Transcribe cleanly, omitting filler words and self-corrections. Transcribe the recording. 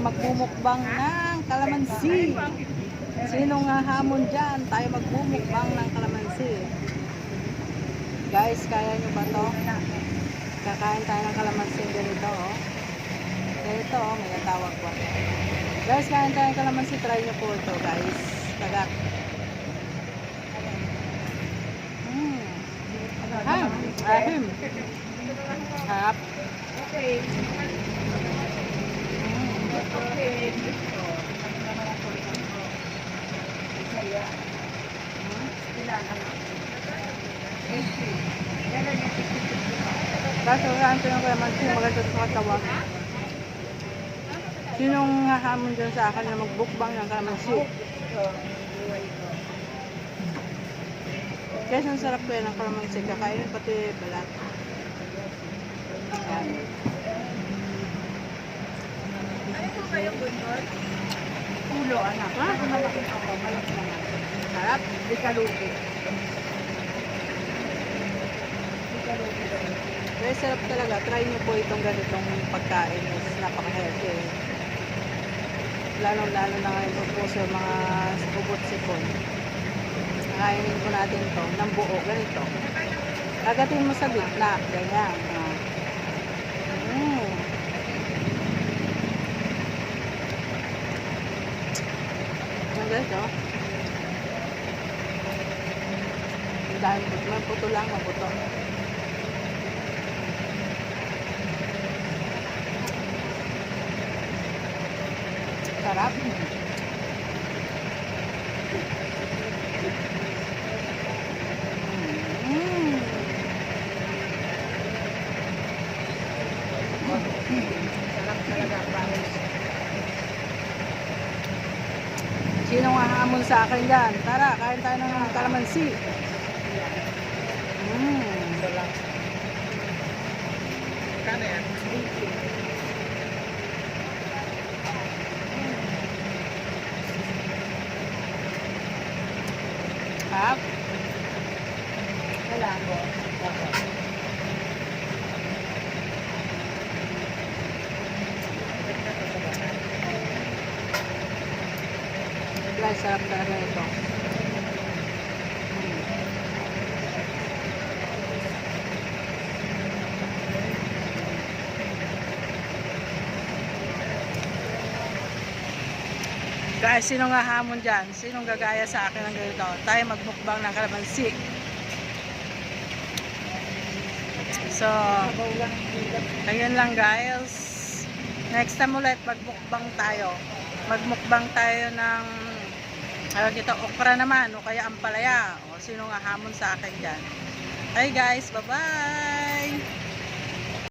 magmumukbang ng kalamansi. Sinong hamon dyan? Tayo magmumukbang ng kalamansi. Guys, kaya nyo ba to? Kakain tayo ng kalamansi ganito, oh. Ganito, oh, may natawag ko. Guys, kain tayo ng kalamansi. Try nyo po ito, guys. Tagat. Ahim. Harap. Okay. Okay. Kaso kain tayo ng kalamansi. Maganda sa katawan. Sinong hahamon dyan sa akin na magbukbang ng kalamansi? Guys, ang sarap kaya ng kalamansi. Kakainin pati balat. Ayan. Ano po kayo, Bundor? Ulo, anak. Ha? Malaki ako, malaki naman. Harap. Di kalugi. Di kalugi. Guys, sarap talaga. Try nyo po itong ganitong pagkain. Is napaka-healthy. Lalo-lalo na ngayon po sa mga ubot-sipon. Kainin po natin to ng buo. Ganito. Agatin mo sa gitna. Ganyan. Ang guys, oh. Dahil mabuto lang, mabuto. Sarap. Sarap talaga, promise. Sinong hahamon sa akin dyan? Tara, kain tayo ng kalamansi. Sarap. Kano yan? Hap. Wala ko. Guys, sarap talaga ito. Guys, sinong hahamon dyan? Sinong gagaya sa akin ng ganito? Tayo magmukbang ng kalamansi. So, ayun lang guys. Next time ulit, magmukbang tayo. Magmukbang tayo ng ito, okra naman o kaya ampalaya. O sinong hahamon sa akin dyan? Hi guys, bye-bye!